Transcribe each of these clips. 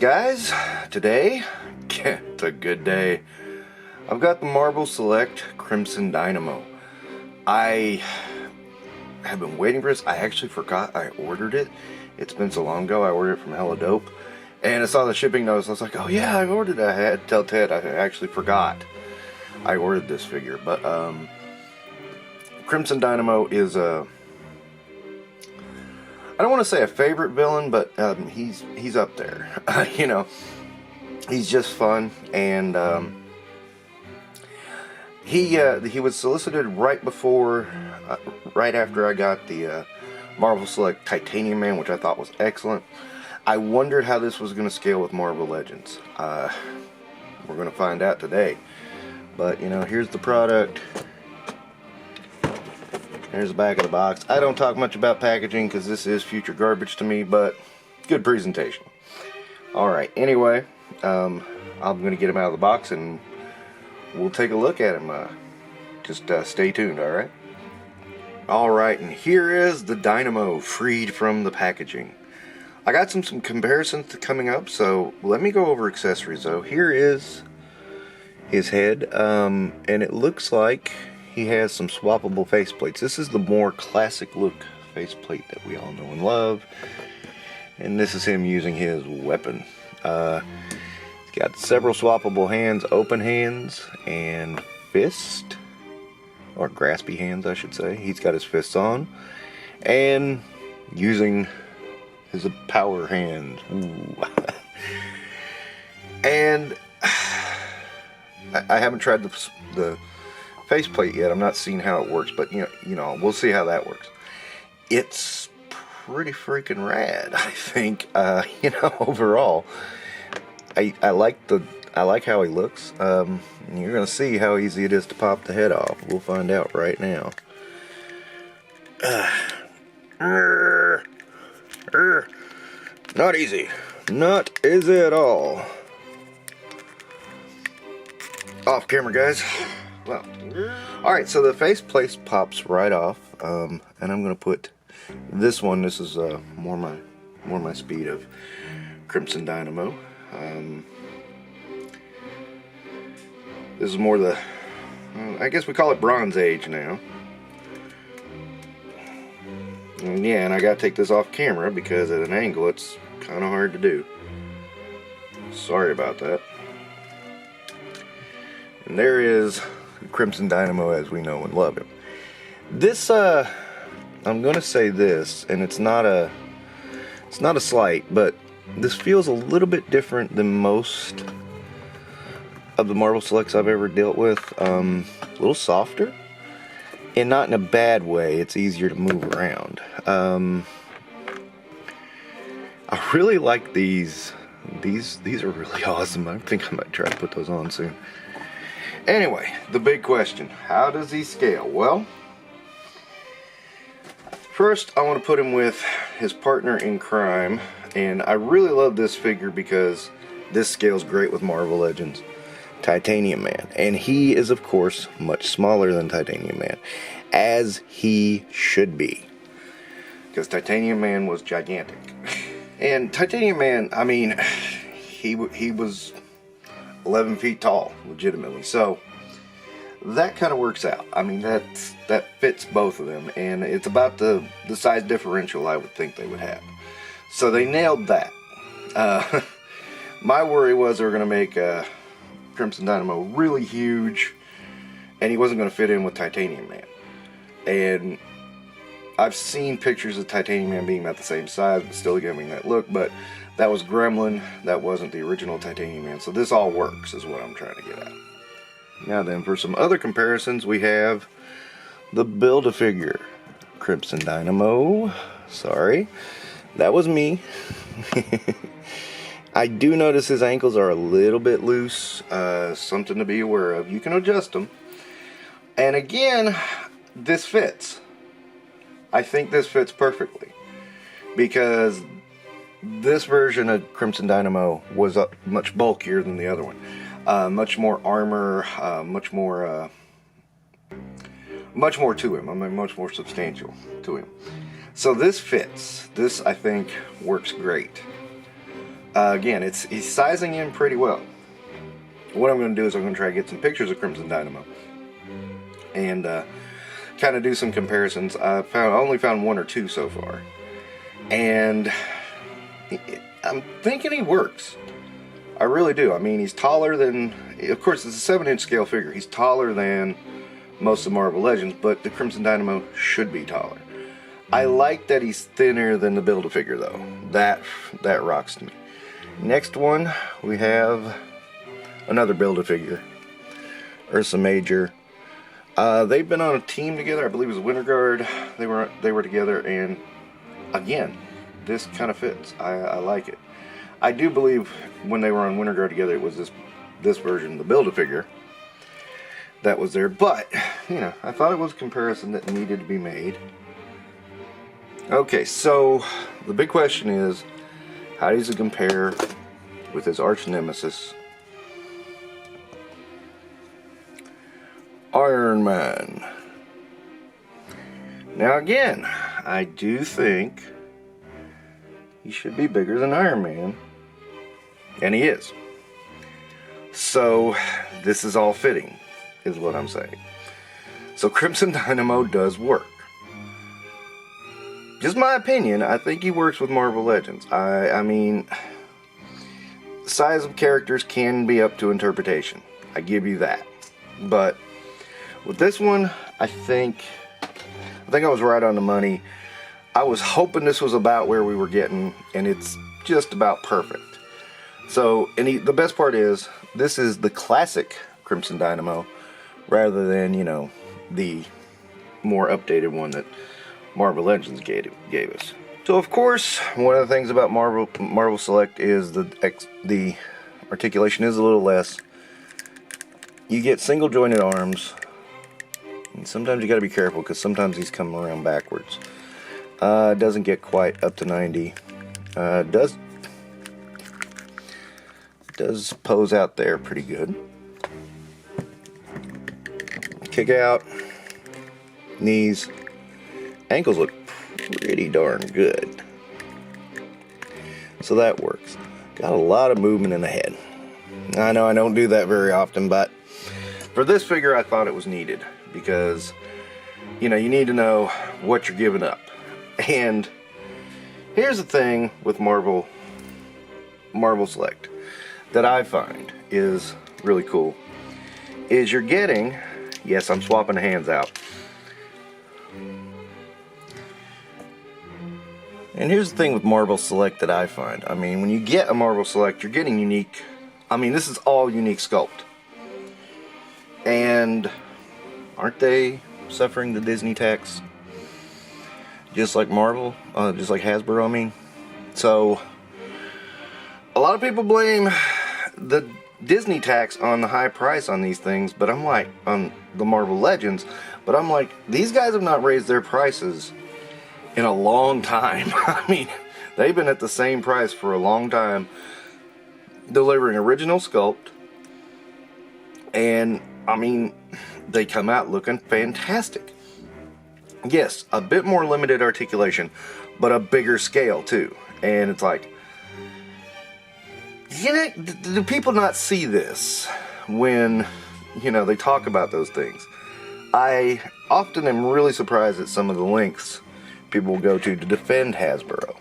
guys, today, it's a good day. I've got the Marble Select Crimson Dynamo. I have been waiting for this. I actually forgot I ordered it. It's been so long ago. I ordered it from Hella Dope, and I saw the shipping notice. I was like, oh yeah, I ordered it. I had to tell Ted I actually forgot I ordered this figure. But Crimson Dynamo is a, I don't want to say a favorite villain, but he's up there. You know, he's just fun, and he was solicited right after I got the Marvel Select Titanium Man, which I thought was excellent. I wondered how this was going to scale with Marvel Legends. We're going to find out today. But you know, here's the product. Here's the back of the box. I don't talk much about packaging because this is future garbage to me, but good presentation. Alright, anyway, I'm going to get him out of the box and we'll take a look at him. Just stay tuned, alright? Alright, and here is the Dynamo freed from the packaging. I got some comparisons coming up, so let me go over accessories though. Here is his head, and it looks like he has some swappable faceplates. This is the more classic look faceplate that we all know and love. And this is him using his weapon. He's got several swappable hands, open hands, and fist. Or graspy hands, I should say. He's got his fists on. And using his power hands. Ooh. And I haven't tried the faceplate yet. I'm not seeing how it works, but you know, we'll see how that works. It's pretty freaking rad, I think. You know, overall, I like how he looks. You're gonna see how easy it is to pop the head off. We'll find out right now. Not easy. Not easy at all. Off camera, guys. Well, alright, so the faceplate pops right off, and I'm going to put this one. This is more my speed of Crimson Dynamo. This is more the, I guess we call it Bronze Age now. And yeah, and I got to take this off camera because at an angle it's kind of hard to do. Sorry about that. And there is Crimson Dynamo as we know and love him. This I'm gonna say this, and it's not a slight, but this feels a little bit different than most of the Marvel Selects I've ever dealt with. A little softer, and not in a bad way. It's easier to move around. I really like these. These are really awesome. I think I might try to put those on soon. Anyway, the big question, how does he scale? Well, first I want to put him with his partner in crime, and I really love this figure because this scales great with Marvel Legends, Titanium Man. And he is, of course, much smaller than Titanium Man, as he should be, because Titanium Man was gigantic. And Titanium Man, I mean, he was 11 feet tall, legitimately. So that kind of works out. I mean, that fits both of them, and it's about the size differential I would think they would have. So they nailed that. My worry was they were going to make Crimson Dynamo really huge, and he wasn't going to fit in with Titanium Man. And I've seen pictures of Titanium Man being about the same size, but still giving that look, but that was Gremlin, that wasn't the original Titanium Man, so this all works, is what I'm trying to get at. Now then, for some other comparisons, we have the Build-A-Figure Crimson Dynamo. Sorry, that was me. I do notice his ankles are a little bit loose, something to be aware of. You can adjust them. And again, this fits. I think this fits perfectly, because this version of Crimson Dynamo was much bulkier than the other one. Much more armor, much more to him. I mean, much more substantial to him. So this fits. This, I think, works great. Again, he's sizing in pretty well. What I'm going to do is I'm going to try to get some pictures of Crimson Dynamo and kind of do some comparisons. I only found one or two so far, and I'm thinking he works. I really do. I mean, he's taller than, of course, it's a 7-inch scale figure. He's taller than most of Marvel Legends, but the Crimson Dynamo should be taller. I like that he's thinner than the Build-A-Figure, though. That rocks to me. Next one, we have another Build-A-Figure, Ursa Major. They've been on a team together. I believe it was Winter Guard. They were together, and again, this kind of fits. I like it. I do believe when they were on Winter Guard together, it was this version, the Build-A-Figure, that was there. But you know, I thought it was a comparison that needed to be made. Okay, so the big question is, how does it compare with his arch nemesis, Iron Man? Now again, I do think he should be bigger than Iron Man, and he is. So this is all fitting, is what I'm saying. So Crimson Dynamo does work. Just my opinion, I think he works with Marvel Legends. I mean, size of characters can be up to interpretation. I give you that. But with this one, I think I was right on the money. I was hoping this was about where we were getting, and it's just about perfect. So, and the best part is, this is the classic Crimson Dynamo, rather than, you know, the more updated one that Marvel Legends gave us. So of course, one of the things about Marvel Select is the articulation is a little less. You get single jointed arms, and sometimes you got to be careful because sometimes these come around backwards. Doesn't get quite up to 90. Does pose out there pretty good. Kick out, knees. Ankles look pretty darn good. So that works. Got a lot of movement in the head. I know I don't do that very often, but for this figure I thought it was needed, because you know, you need to know what you're giving up. And here's the thing with Marvel Select that I find is really cool, is you're getting, yes, I'm swapping the hands out. And here's the thing with Marvel Select that I find. I mean, when you get a Marvel Select, you're getting unique. I mean, this is all unique sculpt. And aren't they suffering the Disney tax? Just like Marvel, just like Hasbro, I mean. So, a lot of people blame the Disney tax on the high price on these things, but I'm like, on the Marvel Legends, but I'm like, these guys have not raised their prices in a long time. I mean, they've been at the same price for a long time, delivering original sculpt, and I mean, they come out looking fantastic. Yes, a bit more limited articulation, but a bigger scale too. And it's like, you know, do people not see this when, you know, they talk about those things? I often am really surprised at some of the lengths people will go to defend Hasbro.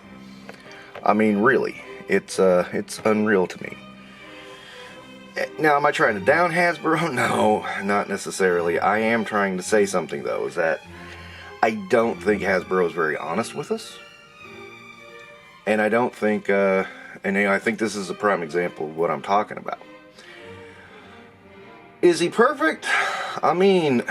I mean, really, it's unreal to me. Now, am I trying to down Hasbro? No, not necessarily. I am trying to say something, though, is that I don't think Hasbro is very honest with us. And I don't think, and you know, I think this is a prime example of what I'm talking about. Is he perfect? I mean,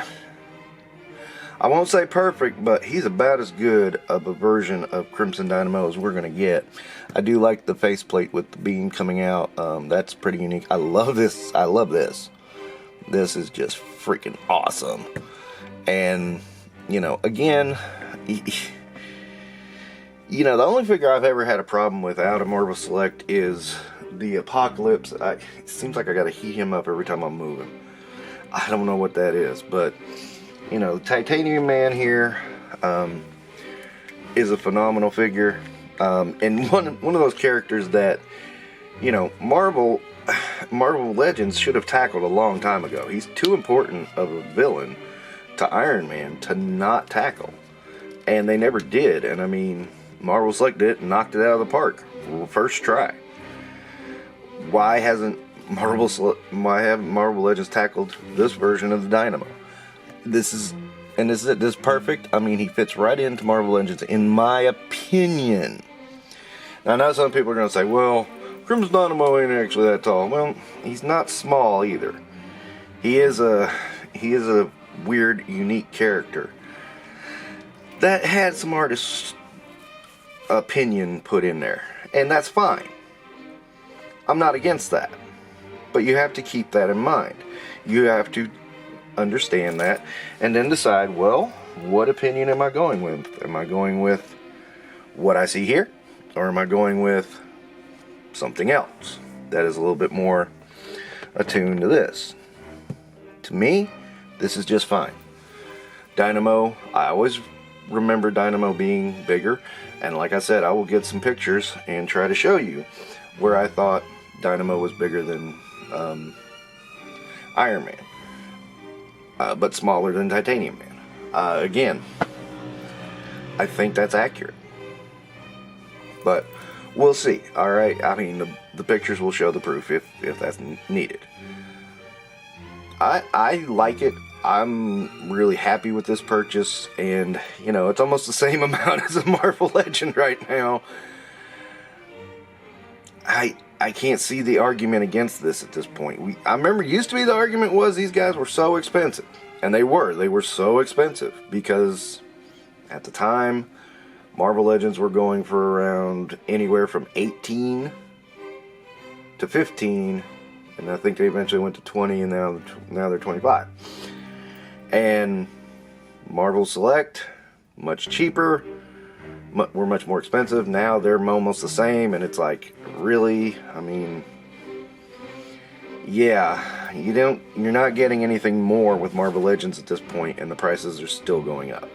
I won't say perfect, but he's about as good of a version of Crimson Dynamo as we're going to get. I do like the faceplate with the beam coming out. That's pretty unique. I love this. I love this. This is just freaking awesome. And, you know, again, you know, the only figure I've ever had a problem with out of Marvel Select is the Apocalypse. It seems like I got to heat him up every time I'm moving. I don't know what that is, but you know, the Titanium Man here is a phenomenal figure, and one of those characters that You know, Marvel Legends should have tackled a long time ago. He's too important of a villain to Iron Man to not tackle. And they never did. And I mean, Marvel selected it and knocked it out of the park. First try. Why haven't Marvel Legends tackled this version of the Dynamo? This is perfect. I mean, he fits right into Marvel Legends, in my opinion. Now, I know some people are going to say, well, Crimson Dynamo ain't actually that tall. Well, he's not small either. He is a weird, unique character that had some artist's opinion put in there, and that's fine. I'm not against that, but you have to keep that in mind. You have to understand that, and then decide, well, what opinion am I going with? Am I going with what I see here, or am I going with something else that is a little bit more attuned to this? To me, this is just fine. Dynamo, I always remember Dynamo being bigger, and like I said, I will get some pictures and try to show you where I thought Dynamo was bigger than Iron Man, but smaller than Titanium Man. Again, I think that's accurate, but we'll see. Alright, I mean, the pictures will show the proof if that's needed. I like it. I'm really happy with this purchase, and you know, it's almost the same amount as a Marvel Legend right now. I can't see the argument against this at this point. I remember used to be the argument was these guys were so expensive, and they were so expensive because at the time Marvel Legends were going for around anywhere from 18 to 15, and I think they eventually went to 20, and now they're 25. And Marvel Select, much cheaper, were much more expensive. Now they're almost the same, and it's like, really? I mean, yeah, you're not getting anything more with Marvel Legends at this point, and the prices are still going up.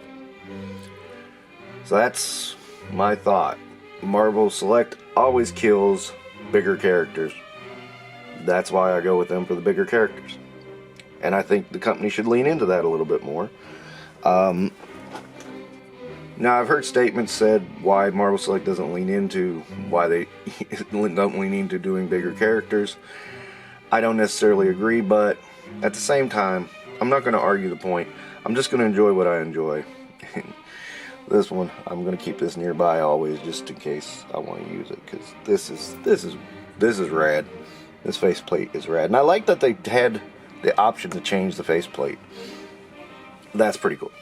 So that's my thought. Marvel Select always kills bigger characters. That's why I go with them for the bigger characters. And I think the company should lean into that a little bit more. Now, I've heard statements said why Marvel Select doesn't lean into, why they don't lean into doing bigger characters. I don't necessarily agree, but at the same time, I'm not going to argue the point. I'm just going to enjoy what I enjoy. This one, I'm going to keep this nearby always, just in case I want to use it, because this is rad. This faceplate is rad, and I like that they had the option to change the faceplate. That's pretty cool.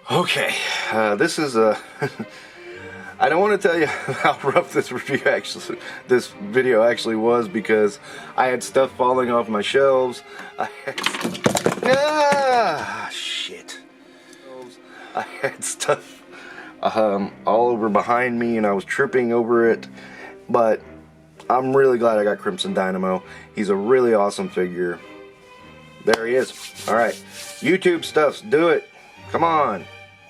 Okay, this is a. I don't want to tell you how rough this video actually was, because I had stuff falling off my shelves. Shit. I had stuff all over behind me, and I was tripping over it, but I'm really glad I got Crimson Dynamo. He's a really awesome figure. There he is. Alright, YouTube stuffs, do it. Come on.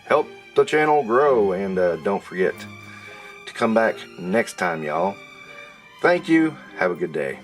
Help the channel grow, and don't forget to come back next time, y'all. Thank you. Have a good day.